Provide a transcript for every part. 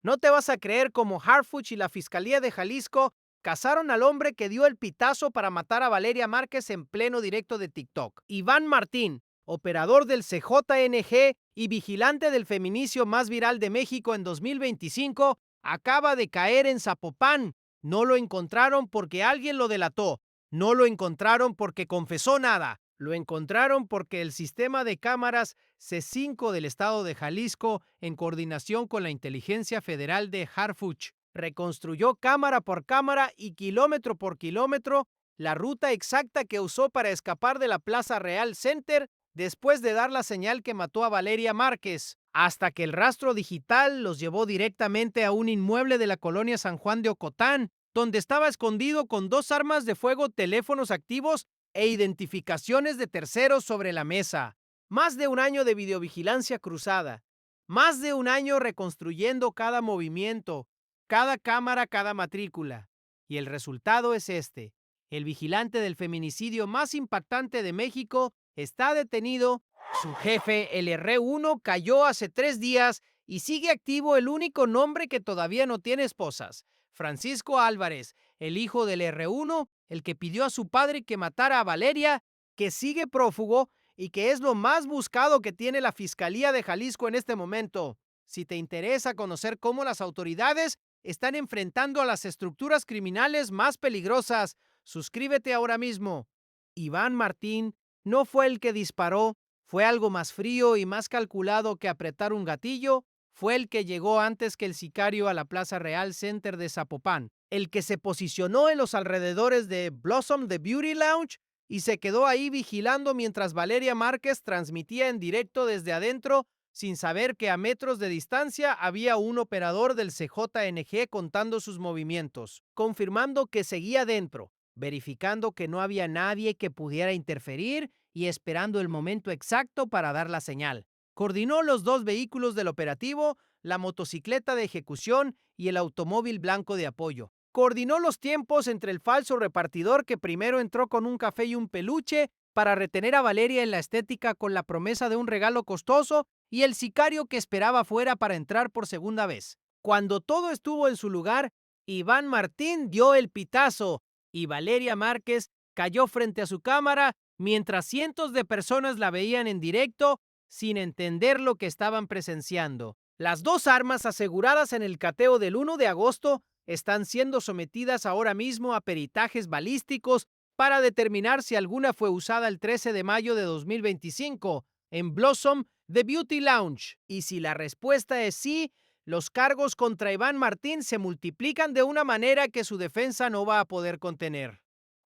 No te vas a creer cómo Harfuch y la Fiscalía de Jalisco cazaron al hombre que dio el pitazo para matar a Valeria Márquez en pleno directo de TikTok. Iván Martín, operador del CJNG y vigilante del feminicidio más viral de México en 2025, acaba de caer en Zapopan. No lo encontraron porque alguien lo delató. No lo encontraron porque confesó nada. Lo encontraron porque el sistema de cámaras C5 del estado de Jalisco, en coordinación con la Inteligencia Federal de Harfuch, reconstruyó cámara por cámara y kilómetro por kilómetro la ruta exacta que usó para escapar de la Plaza Real Center después de dar la señal que mató a Valeria Márquez, hasta que el rastro digital los llevó directamente a un inmueble de la colonia San Juan de Ocotán, donde estaba escondido con 2 armas de fuego, teléfonos activos e identificaciones de terceros sobre la mesa. Más de un año de videovigilancia cruzada, más de un año reconstruyendo cada movimiento, cada cámara, cada matrícula. Y el resultado es este. El vigilante del feminicidio más impactante de México está detenido. Su jefe, el R1, cayó hace 3 días y sigue activo el único nombre que todavía no tiene esposas. Francisco Álvarez, el hijo del R1, el que pidió a su padre que matara a Valeria, que sigue prófugo y que es lo más buscado que tiene la Fiscalía de Jalisco en este momento. Si te interesa conocer cómo las autoridades están enfrentando a las estructuras criminales más peligrosas, suscríbete ahora mismo. Iván Martín no fue el que disparó, fue algo más frío y más calculado que apretar un gatillo. Fue el que llegó antes que el sicario a la Plaza Real Center de Zapopan, el que se posicionó en los alrededores de Blossom The Beauty Lounge y se quedó ahí vigilando mientras Valeria Márquez transmitía en directo desde adentro, sin saber que a metros de distancia había un operador del CJNG contando sus movimientos, confirmando que seguía dentro, verificando que no había nadie que pudiera interferir y esperando el momento exacto para dar la señal. Coordinó los 2 vehículos del operativo, la motocicleta de ejecución y el automóvil blanco de apoyo. Coordinó los tiempos entre el falso repartidor que primero entró con un café y un peluche para retener a Valeria en la estética con la promesa de un regalo costoso y el sicario que esperaba fuera para entrar por segunda vez. Cuando todo estuvo en su lugar, Iván Martín dio el pitazo y Valeria Márquez cayó frente a su cámara mientras cientos de personas la veían en directo sin entender lo que estaban presenciando. Las 2 armas aseguradas en el cateo del 1 de agosto están siendo sometidas ahora mismo a peritajes balísticos para determinar si alguna fue usada el 13 de mayo de 2025 en Blossom The Beauty Lounge. Y si la respuesta es sí, los cargos contra Iván Martín se multiplican de una manera que su defensa no va a poder contener.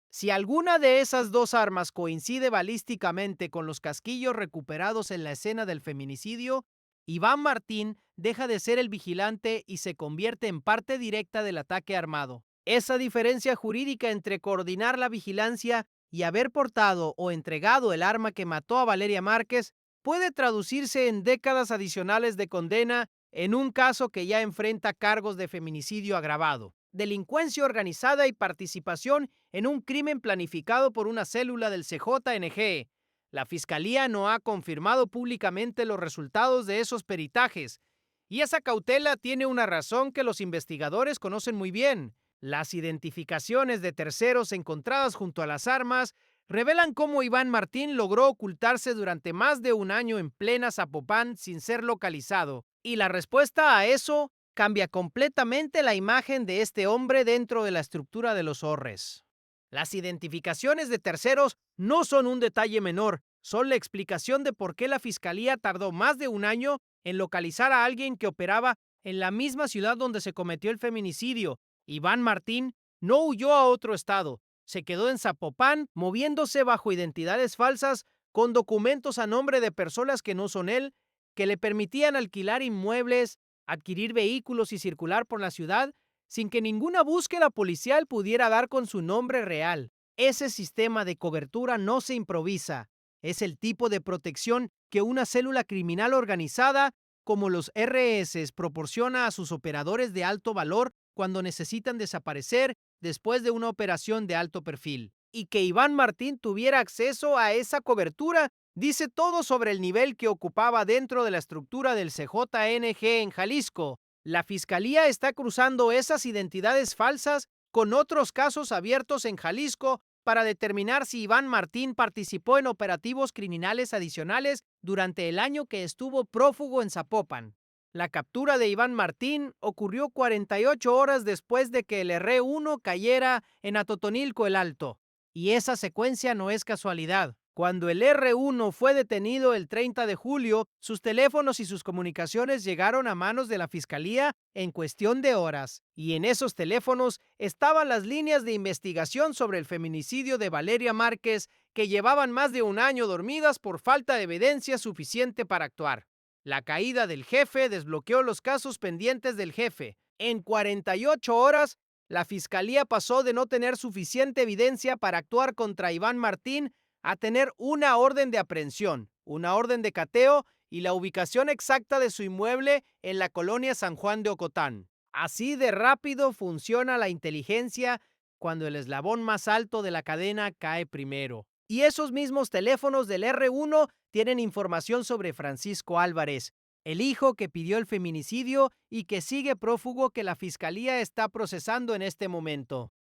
Si alguna de esas 2 armas coincide balísticamente con los casquillos recuperados en la escena del feminicidio, Iván Martín deja de ser el vigilante y se convierte en parte directa del ataque armado. Esa diferencia jurídica entre coordinar la vigilancia y haber portado o entregado el arma que mató a Valeria Márquez puede traducirse en décadas adicionales de condena en un caso que ya enfrenta cargos de feminicidio agravado, delincuencia organizada y participación en un crimen planificado por una célula del CJNG. La Fiscalía no ha confirmado públicamente los resultados de esos peritajes, y esa cautela tiene una razón que los investigadores conocen muy bien. Las identificaciones de terceros encontradas junto a las armas revelan cómo Iván Martín logró ocultarse durante más de un año en plena Zapopan sin ser localizado. Y la respuesta a eso cambia completamente la imagen de este hombre dentro de la estructura de los Orres. Las identificaciones de terceros no son un detalle menor, son la explicación de por qué la Fiscalía tardó más de un año en localizar a alguien que operaba en la misma ciudad donde se cometió el feminicidio. Iván Martín no huyó a otro estado, se quedó en Zapopan moviéndose bajo identidades falsas con documentos a nombre de personas que no son él, que le permitían alquilar inmuebles, adquirir vehículos y circular por la ciudad sin que ninguna búsqueda policial pudiera dar con su nombre real. Ese sistema de cobertura no se improvisa. Es el tipo de protección que una célula criminal organizada como los RS proporciona a sus operadores de alto valor cuando necesitan desaparecer después de una operación de alto perfil. Y que Iván Martín tuviera acceso a esa cobertura dice todo sobre el nivel que ocupaba dentro de la estructura del CJNG en Jalisco. La fiscalía está cruzando esas identidades falsas con otros casos abiertos en Jalisco para determinar si Iván Martín participó en operativos criminales adicionales durante el año que estuvo prófugo en Zapopan. La captura de Iván Martín ocurrió 48 horas después de que el R1 cayera en Atotonilco el Alto, y esa secuencia no es casualidad. Cuando el R1 fue detenido el 30 de julio, sus teléfonos y sus comunicaciones llegaron a manos de la Fiscalía en cuestión de horas, y en esos teléfonos estaban las líneas de investigación sobre el feminicidio de Valeria Márquez, que llevaban más de un año dormidas por falta de evidencia suficiente para actuar. La caída del jefe desbloqueó los casos pendientes del jefe. En 48 horas, la Fiscalía pasó de no tener suficiente evidencia para actuar contra Iván Martín a tener una orden de aprehensión, una orden de cateo y la ubicación exacta de su inmueble en la colonia San Juan de Ocotán. Así de rápido funciona la inteligencia cuando el eslabón más alto de la cadena cae primero. Y esos mismos teléfonos del R1 tienen información sobre Francisco Álvarez, el hijo que pidió el feminicidio y que sigue prófugo que la fiscalía está procesando en este momento.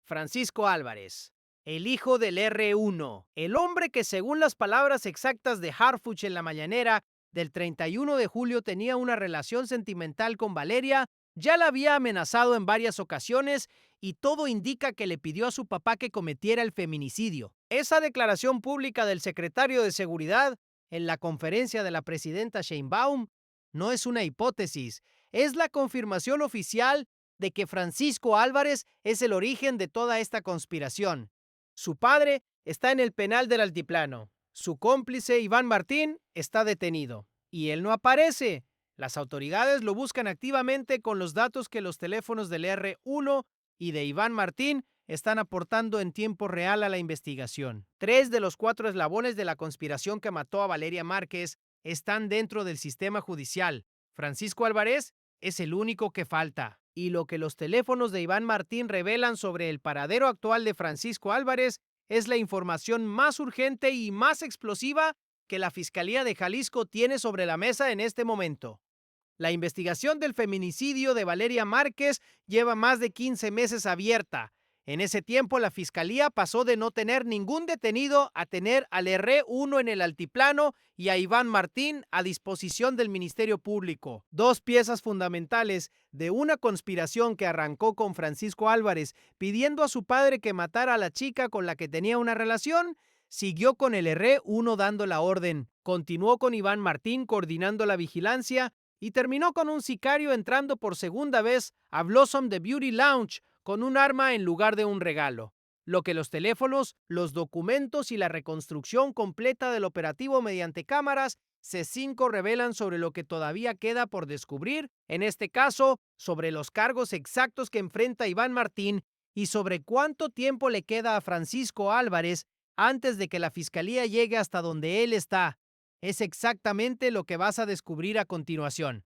Francisco Álvarez, el hijo del R1, el hombre que según las palabras exactas de Harfuch en la mañanera del 31 de julio tenía una relación sentimental con Valeria, ya la había amenazado en varias ocasiones y todo indica que le pidió a su papá que cometiera el feminicidio. Esa declaración pública del secretario de Seguridad en la conferencia de la presidenta Sheinbaum no es una hipótesis, es la confirmación oficial de que Francisco Álvarez es el origen de toda esta conspiración. Su padre está en el penal del Altiplano. Su cómplice, Iván Martín, está detenido. Y él no aparece. Las autoridades lo buscan activamente con los datos que los teléfonos del R1 y de Iván Martín están aportando en tiempo real a la investigación. 3 de los 4 eslabones de la conspiración que mató a Valeria Márquez están dentro del sistema judicial. Francisco Álvarez es el único que falta. Y lo que los teléfonos de Iván Martín revelan sobre el paradero actual de Francisco Álvarez es la información más urgente y más explosiva que la Fiscalía de Jalisco tiene sobre la mesa en este momento. La investigación del feminicidio de Valeria Márquez lleva más de 15 meses abierta. En ese tiempo, la Fiscalía pasó de no tener ningún detenido a tener al R1 en el altiplano y a Iván Martín a disposición del Ministerio Público. Dos piezas fundamentales de una conspiración que arrancó con Francisco Álvarez pidiendo a su padre que matara a la chica con la que tenía una relación, siguió con el R1 dando la orden, continuó con Iván Martín coordinando la vigilancia y terminó con un sicario entrando por segunda vez a Blossom The Beauty Lounge con un arma en lugar de un regalo. Lo que los teléfonos, los documentos y la reconstrucción completa del operativo mediante cámaras C5 revelan sobre lo que todavía queda por descubrir, en este caso, sobre los cargos exactos que enfrenta Iván Martín y sobre cuánto tiempo le queda a Francisco Álvarez antes de que la fiscalía llegue hasta donde él está. Es exactamente lo que vas a descubrir a continuación.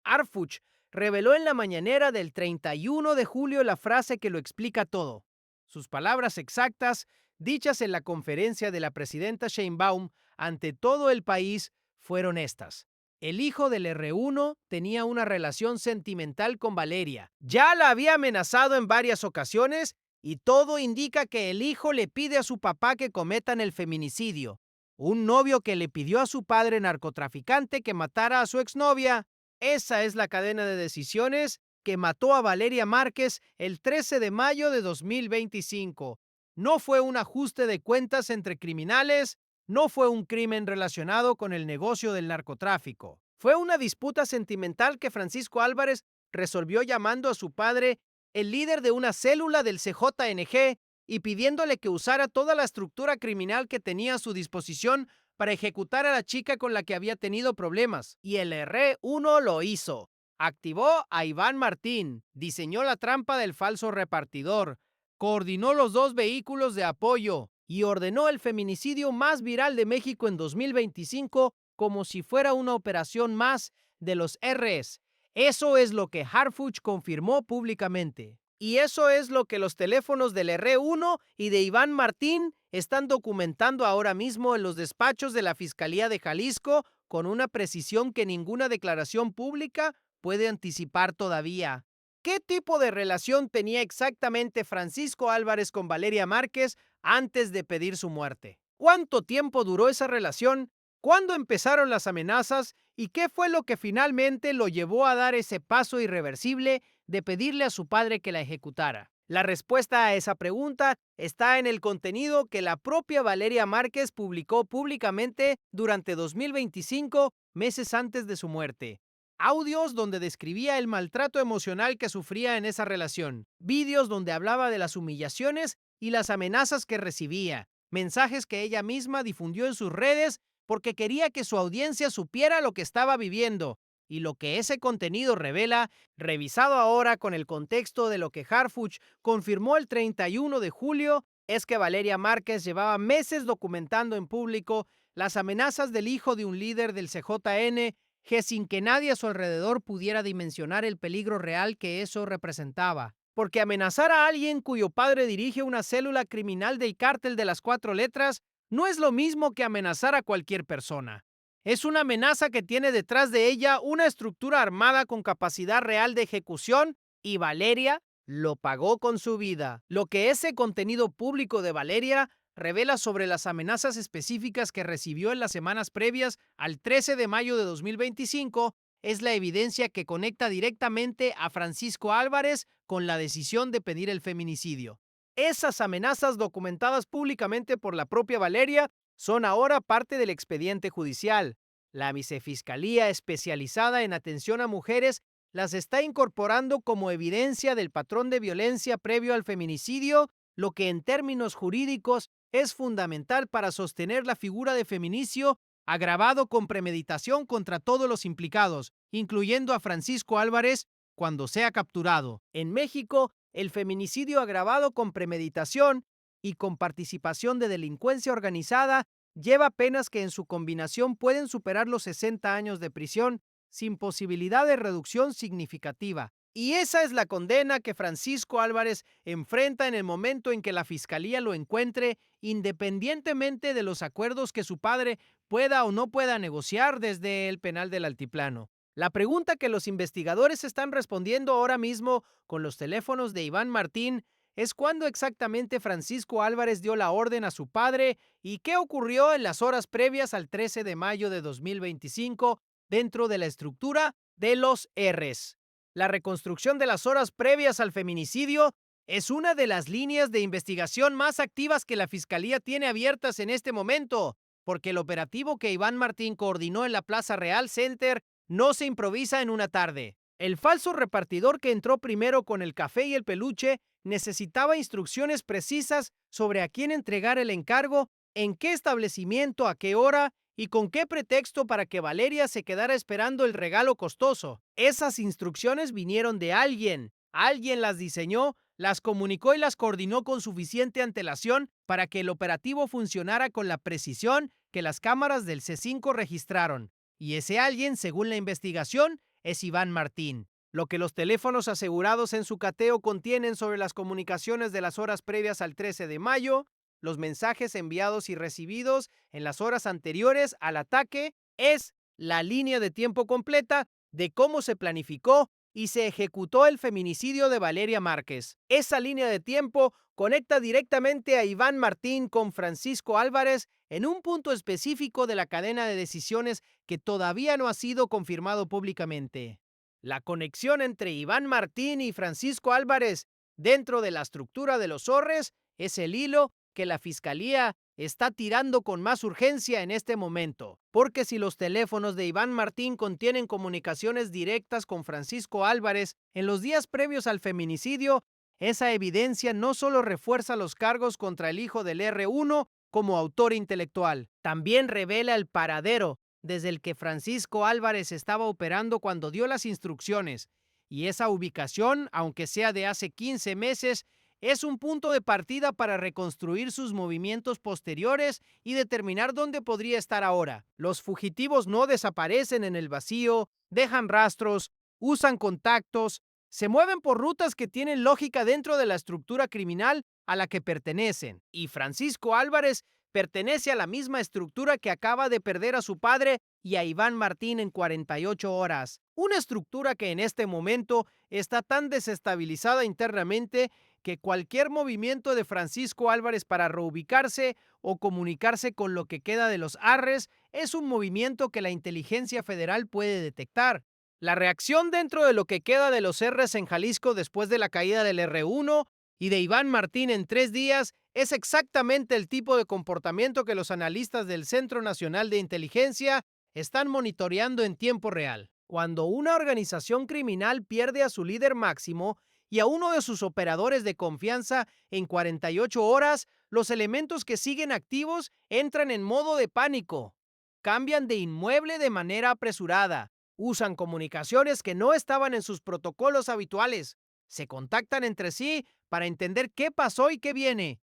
Harfuch reveló en la mañanera del 31 de julio la frase que lo explica todo. Sus palabras exactas, dichas en la conferencia de la presidenta Sheinbaum ante todo el país, fueron estas. El hijo del R1 tenía una relación sentimental con Valeria. Ya la había amenazado en varias ocasiones y todo indica que el hijo le pide a su papá que cometan el feminicidio. Un novio que le pidió a su padre narcotraficante que matara a su exnovia. Esa es la cadena de decisiones que mató a Valeria Márquez el 13 de mayo de 2025. No fue un ajuste de cuentas entre criminales, no fue un crimen relacionado con el negocio del narcotráfico. Fue una disputa sentimental que Francisco Álvarez resolvió llamando a su padre el líder de una célula del CJNG y pidiéndole que usara toda la estructura criminal que tenía a su disposición para ejecutar a la chica con la que había tenido problemas. Y el R1 lo hizo. Activó a Iván Martín, diseñó la trampa del falso repartidor, coordinó los 2 vehículos de apoyo y ordenó el feminicidio más viral de México en 2025 como si fuera una operación más de los Rs. Eso es lo que Harfuch confirmó públicamente. Y eso es lo que los teléfonos del R1 y de Iván Martín están documentando ahora mismo en los despachos de la Fiscalía de Jalisco con una precisión que ninguna declaración pública puede anticipar todavía. ¿Qué tipo de relación tenía exactamente Francisco Álvarez con Valeria Márquez antes de pedir su muerte? ¿Cuánto tiempo duró esa relación? ¿Cuándo empezaron las amenazas? ¿Y qué fue lo que finalmente lo llevó a dar ese paso irreversible de pedirle a su padre que la ejecutara? La respuesta a esa pregunta está en el contenido que la propia Valeria Márquez publicó públicamente durante 2025, meses antes de su muerte. Audios donde describía el maltrato emocional que sufría en esa relación, vídeos donde hablaba de las humillaciones y las amenazas que recibía, mensajes que ella misma difundió en sus redes porque quería que su audiencia supiera lo que estaba viviendo. Y lo que ese contenido revela, revisado ahora con el contexto de lo que Harfuch confirmó el 31 de julio, es que Valeria Márquez llevaba meses documentando en público las amenazas del hijo de un líder del CJN, que sin que nadie a su alrededor pudiera dimensionar el peligro real que eso representaba. Porque amenazar a alguien cuyo padre dirige una célula criminal del cártel de las 4 letras no es lo mismo que amenazar a cualquier persona. Es una amenaza que tiene detrás de ella una estructura armada con capacidad real de ejecución y Valeria lo pagó con su vida. Lo que ese contenido público de Valeria revela sobre las amenazas específicas que recibió en las semanas previas al 13 de mayo de 2025 es la evidencia que conecta directamente a Francisco Álvarez con la decisión de pedir el feminicidio. Esas amenazas documentadas públicamente por la propia Valeria son ahora parte del expediente judicial. La vicefiscalía especializada en atención a mujeres las está incorporando como evidencia del patrón de violencia previo al feminicidio, lo que en términos jurídicos es fundamental para sostener la figura de feminicidio agravado con premeditación contra todos los implicados, incluyendo a Francisco Álvarez, cuando sea capturado. En México, el feminicidio agravado con premeditación y con participación de delincuencia organizada lleva penas que en su combinación pueden superar los 60 años de prisión sin posibilidad de reducción significativa. Y esa es la condena que Francisco Álvarez enfrenta en el momento en que la fiscalía lo encuentre, independientemente de los acuerdos que su padre pueda o no pueda negociar desde el penal del Altiplano. La pregunta que los investigadores están respondiendo ahora mismo con los teléfonos de Iván Martín es cuándo exactamente Francisco Álvarez dio la orden a su padre y qué ocurrió en las horas previas al 13 de mayo de 2025 dentro de la estructura de los Rs. La reconstrucción de las horas previas al feminicidio es una de las líneas de investigación más activas que la Fiscalía tiene abiertas en este momento, porque el operativo que Iván Martín coordinó en la Plaza Real Center no se improvisa en una tarde. El falso repartidor que entró primero con el café y el peluche necesitaba instrucciones precisas sobre a quién entregar el encargo, en qué establecimiento, a qué hora y con qué pretexto para que Valeria se quedara esperando el regalo costoso. Esas instrucciones vinieron de alguien. Alguien las diseñó, las comunicó y las coordinó con suficiente antelación para que el operativo funcionara con la precisión que las cámaras del C5 registraron. Y ese alguien, según la investigación, es Iván Martín. Lo que los teléfonos asegurados en su cateo contienen sobre las comunicaciones de las horas previas al 13 de mayo, los mensajes enviados y recibidos en las horas anteriores al ataque, es la línea de tiempo completa de cómo se planificó y se ejecutó el feminicidio de Valeria Márquez. Esa línea de tiempo conecta directamente a Iván Martín con Francisco Álvarez en un punto específico de la cadena de decisiones que todavía no ha sido confirmado públicamente. La conexión entre Iván Martín y Francisco Álvarez dentro de la estructura de los Zorres es el hilo que la Fiscalía está tirando con más urgencia en este momento, porque si los teléfonos de Iván Martín contienen comunicaciones directas con Francisco Álvarez en los días previos al feminicidio, esa evidencia no solo refuerza los cargos contra el hijo del R1 como autor intelectual, también revela el paradero desde el que Francisco Álvarez estaba operando cuando dio las instrucciones, y esa ubicación, aunque sea de hace 15 meses, es un punto de partida para reconstruir sus movimientos posteriores y determinar dónde podría estar ahora. Los fugitivos no desaparecen en el vacío, dejan rastros, usan contactos, se mueven por rutas que tienen lógica dentro de la estructura criminal a la que pertenecen. Y Francisco Álvarez pertenece a la misma estructura que acaba de perder a su padre y a Iván Martín en 48 horas. Una estructura que en este momento está tan desestabilizada internamente que cualquier movimiento de Francisco Álvarez para reubicarse o comunicarse con lo que queda de los Arres es un movimiento que la inteligencia federal puede detectar. La reacción dentro de lo que queda de los R's en Jalisco después de la caída del R1 y de Iván Martín en 3 días es exactamente el tipo de comportamiento que los analistas del Centro Nacional de Inteligencia están monitoreando en tiempo real. Cuando una organización criminal pierde a su líder máximo y a uno de sus operadores de confianza en 48 horas, los elementos que siguen activos entran en modo de pánico. Cambian de inmueble de manera apresurada, usan comunicaciones que no estaban en sus protocolos habituales, se contactan entre sí para entender qué pasó y qué viene.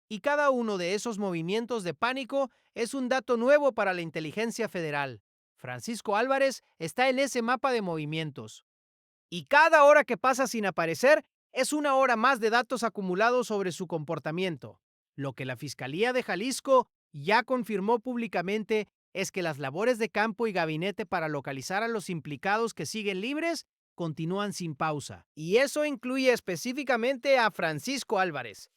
Y cada uno de esos movimientos de pánico es un dato nuevo para la inteligencia federal. Francisco Álvarez está en ese mapa de movimientos. Y cada hora que pasa sin aparecer es una hora más de datos acumulados sobre su comportamiento. Lo que la Fiscalía de Jalisco ya confirmó públicamente es que las labores de campo y gabinete para localizar a los implicados que siguen libres continúan sin pausa. Y eso incluye específicamente a Francisco Álvarez.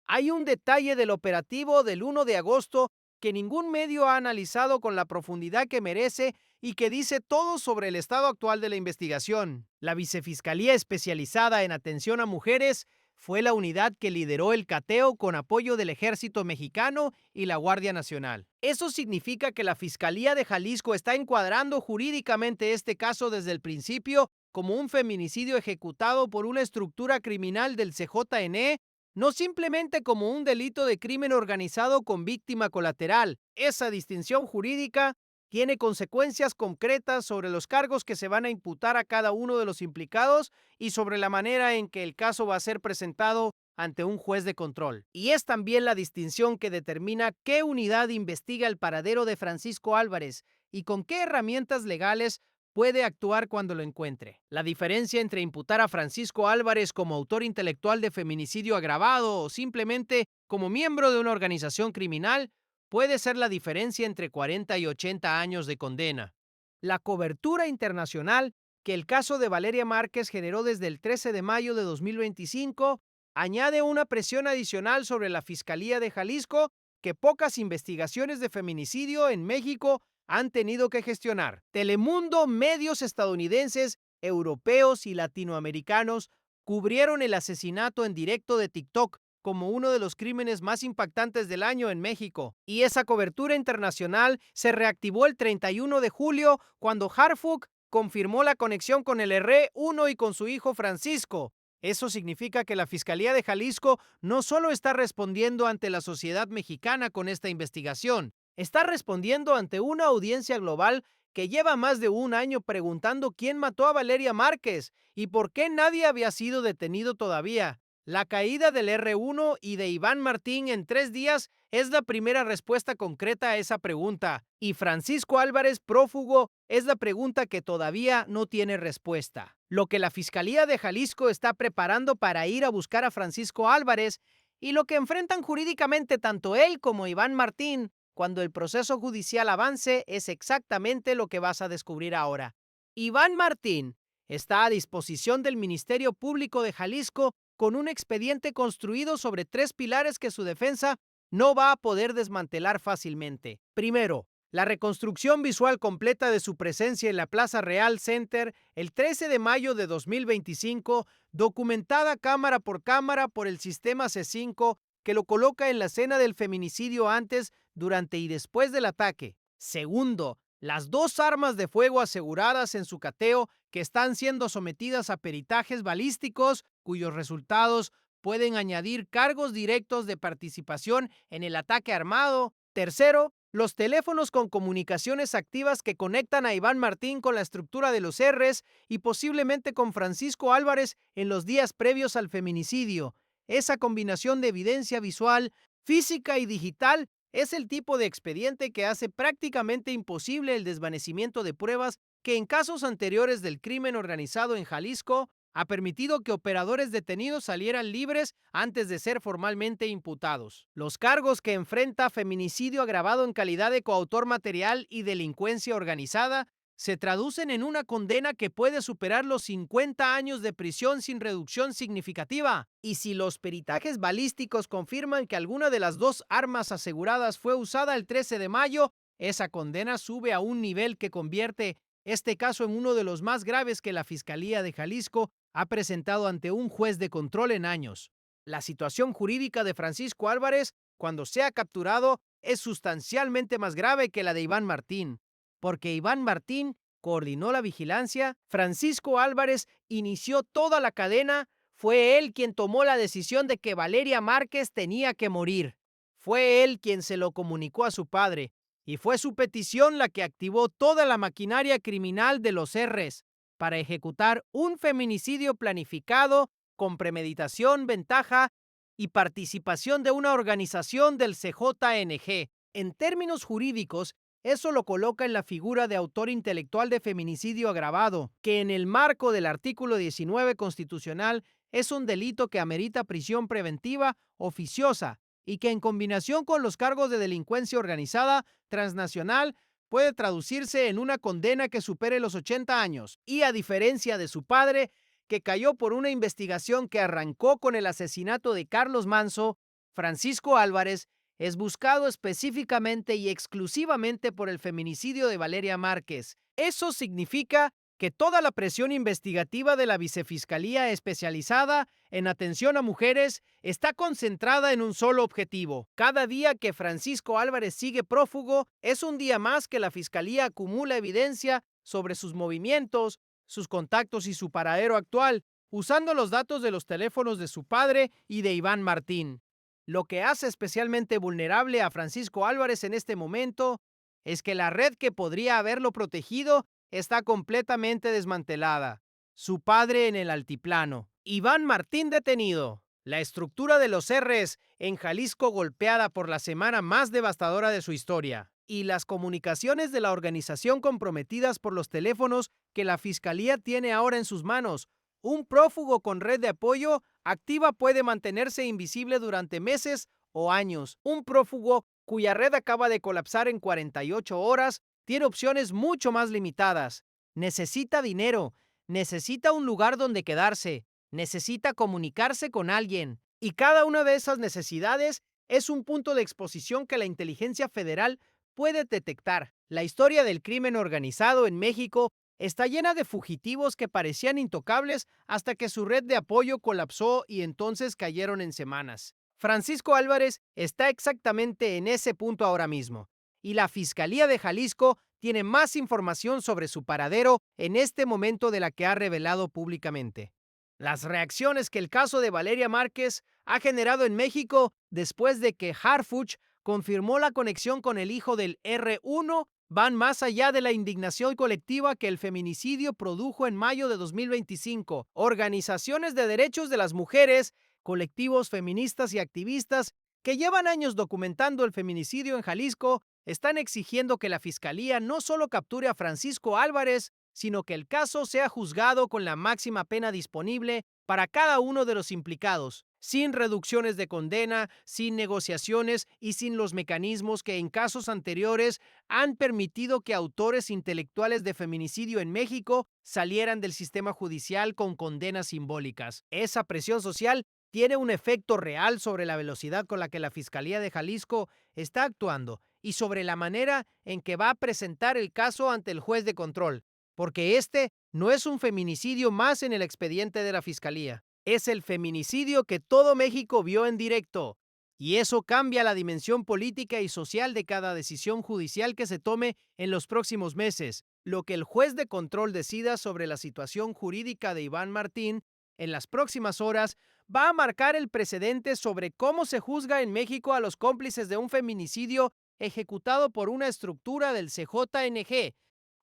Hay un detalle del operativo del 1 de agosto que ningún medio ha analizado con la profundidad que merece y que dice todo sobre el estado actual de la investigación. La Vicefiscalía Especializada en Atención a Mujeres fue la unidad que lideró el cateo con apoyo del Ejército Mexicano y la Guardia Nacional. Eso significa que la Fiscalía de Jalisco está encuadrando jurídicamente este caso desde el principio como un feminicidio ejecutado por una estructura criminal del CJN, no simplemente como un delito de crimen organizado con víctima colateral. Esa distinción jurídica tiene consecuencias concretas sobre los cargos que se van a imputar a cada uno de los implicados y sobre la manera en que el caso va a ser presentado ante un juez de control. Y es también la distinción que determina qué unidad investiga el paradero de Francisco Álvarez y con qué herramientas legales puede actuar cuando lo encuentre. La diferencia entre imputar a Francisco Álvarez como autor intelectual de feminicidio agravado o simplemente como miembro de una organización criminal puede ser la diferencia entre 40 y 80 años de condena. La cobertura internacional que el caso de Valeria Márquez generó desde el 13 de mayo de 2025 añade una presión adicional sobre la Fiscalía de Jalisco que pocas investigaciones de feminicidio en México han tenido que gestionar. Telemundo, medios estadounidenses, europeos y latinoamericanos cubrieron el asesinato en directo de TikTok como uno de los crímenes más impactantes del año en México. Y esa cobertura internacional se reactivó el 31 de julio cuando Harfuch confirmó la conexión con el R1 y con su hijo Francisco. Eso significa que la Fiscalía de Jalisco no solo está respondiendo ante la sociedad mexicana con esta investigación, está respondiendo ante una audiencia global que lleva más de un año preguntando quién mató a Valeria Márquez y por qué nadie había sido detenido todavía. La caída del R1 y de Iván Martín en 3 días es la primera respuesta concreta a esa pregunta, y Francisco Álvarez prófugo es la pregunta que todavía no tiene respuesta. Lo que la Fiscalía de Jalisco está preparando para ir a buscar a Francisco Álvarez y lo que enfrentan jurídicamente tanto él como Iván Martín cuando el proceso judicial avance es exactamente lo que vas a descubrir ahora. Iván Martín está a disposición del Ministerio Público de Jalisco con un expediente construido sobre 3 pilares que su defensa no va a poder desmantelar fácilmente. Primero, la reconstrucción visual completa de su presencia en la Plaza Real Center el 13 de mayo de 2025, documentada cámara por cámara por el sistema C5 que lo coloca en la escena del feminicidio antes, durante y después del ataque. Segundo, las 2 armas de fuego aseguradas en su cateo que están siendo sometidas a peritajes balísticos cuyos resultados pueden añadir cargos directos de participación en el ataque armado. Tercero, los teléfonos con comunicaciones activas que conectan a Iván Martín con la estructura de los R's y posiblemente con Francisco Álvarez en los días previos al feminicidio. Esa combinación de evidencia visual, física y digital es el tipo de expediente que hace prácticamente imposible el desvanecimiento de pruebas que en casos anteriores del crimen organizado en Jalisco ha permitido que operadores detenidos salieran libres antes de ser formalmente imputados. Los cargos que enfrenta feminicidio agravado en calidad de coautor material y delincuencia organizada se traducen en una condena que puede superar los 50 años de prisión sin reducción significativa. Y si los peritajes balísticos confirman que alguna de las dos armas aseguradas fue usada el 13 de mayo, esa condena sube a un nivel que convierte este caso en uno de los más graves que la Fiscalía de Jalisco ha presentado ante un juez de control en años. La situación jurídica de Francisco Álvarez, cuando sea capturado, es sustancialmente más grave que la de Iván Martín, porque Iván Martín coordinó la vigilancia, Francisco Álvarez inició toda la cadena, fue él quien tomó la decisión de que Valeria Márquez tenía que morir. Fue él quien se lo comunicó a su padre, y fue su petición la que activó toda la maquinaria criminal de los R's para ejecutar un feminicidio planificado con premeditación, ventaja y participación de una organización del CJNG. En términos jurídicos, eso lo coloca en la figura de autor intelectual de feminicidio agravado, que en el marco del artículo 19 constitucional es un delito que amerita prisión preventiva oficiosa y que en combinación con los cargos de delincuencia organizada transnacional puede traducirse en una condena que supere los 80 años. Y a diferencia de su padre, que cayó por una investigación que arrancó con el asesinato de Carlos Manso, Francisco Álvarez es buscado específicamente y exclusivamente por el feminicidio de Valeria Márquez. Eso significa que toda la presión investigativa de la Vicefiscalía especializada en atención a mujeres está concentrada en un solo objetivo. Cada día que Francisco Álvarez sigue prófugo es un día más que la Fiscalía acumula evidencia sobre sus movimientos, sus contactos y su paradero actual, usando los datos de los teléfonos de su padre y de Iván Martín. Lo que hace especialmente vulnerable a Francisco Álvarez en este momento es que la red que podría haberlo protegido está completamente desmantelada. Su padre en el altiplano. Iván Martín detenido. La estructura de los R's en Jalisco golpeada por la semana más devastadora de su historia. Y las comunicaciones de la organización comprometidas por los teléfonos que la Fiscalía tiene ahora en sus manos. Un prófugo con red de apoyo activa puede mantenerse invisible durante meses o años. Un prófugo cuya red acaba de colapsar en 48 horas tiene opciones mucho más limitadas. Necesita dinero, necesita un lugar donde quedarse, necesita comunicarse con alguien. Y cada una de esas necesidades es un punto de exposición que la inteligencia federal puede detectar. La historia del crimen organizado en México está llena de fugitivos que parecían intocables hasta que su red de apoyo colapsó y entonces cayeron en semanas. Francisco Álvarez está exactamente en ese punto ahora mismo, y la Fiscalía de Jalisco tiene más información sobre su paradero en este momento de la que ha revelado públicamente. Las reacciones que el caso de Valeria Márquez ha generado en México después de que Harfuch confirmó la conexión con el hijo del R1 van más allá de la indignación colectiva que el feminicidio produjo en mayo de 2025. Organizaciones de derechos de las mujeres, colectivos feministas y activistas que llevan años documentando el feminicidio en Jalisco están exigiendo que la Fiscalía no solo capture a Francisco Álvarez, sino que el caso sea juzgado con la máxima pena disponible para cada uno de los implicados, sin reducciones de condena, sin negociaciones y sin los mecanismos que en casos anteriores han permitido que autores intelectuales de feminicidio en México salieran del sistema judicial con condenas simbólicas. Esa presión social tiene un efecto real sobre la velocidad con la que la Fiscalía de Jalisco está actuando y sobre la manera en que va a presentar el caso ante el juez de control, porque este no es un feminicidio más en el expediente de la Fiscalía. Es el feminicidio que todo México vio en directo, y eso cambia la dimensión política y social de cada decisión judicial que se tome en los próximos meses. Lo que el juez de control decida sobre la situación jurídica de Iván Martín en las próximas horas va a marcar el precedente sobre cómo se juzga en México a los cómplices de un feminicidio ejecutado por una estructura del CJNG.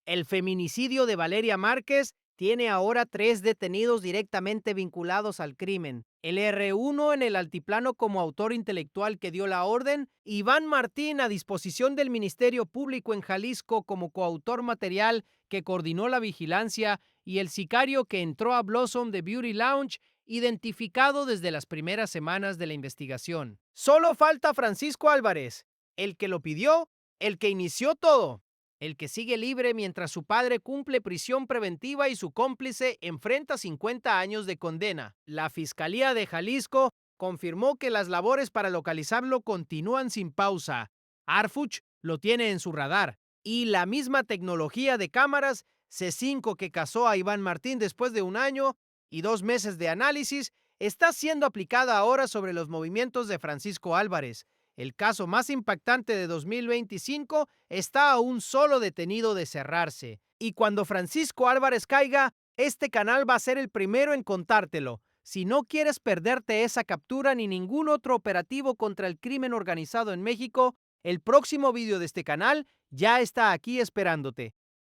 El feminicidio de Valeria Márquez tiene ahora 3 detenidos directamente vinculados al crimen. El R1 en el altiplano como autor intelectual que dio la orden, Iván Martín a disposición del Ministerio Público en Jalisco como coautor material que coordinó la vigilancia y el sicario que entró a Blossom de Beauty Lounge, identificado desde las primeras semanas de la investigación. Solo falta Francisco Álvarez, el que lo pidió, el que inició todo, el que sigue libre mientras su padre cumple prisión preventiva y su cómplice enfrenta 50 años de condena. La Fiscalía de Jalisco confirmó que las labores para localizarlo continúan sin pausa. Harfuch lo tiene en su radar y la misma tecnología de cámaras C5 que cazó a Iván Martín después de 1 año y 2 meses de análisis está siendo aplicada ahora sobre los movimientos de Francisco Álvarez. El caso más impactante de 2025 está a un solo detenido de cerrarse. Y cuando Francisco Álvarez caiga, este canal va a ser el primero en contártelo. Si no quieres perderte esa captura ni ningún otro operativo contra el crimen organizado en México, el próximo video de este canal ya está aquí esperándote.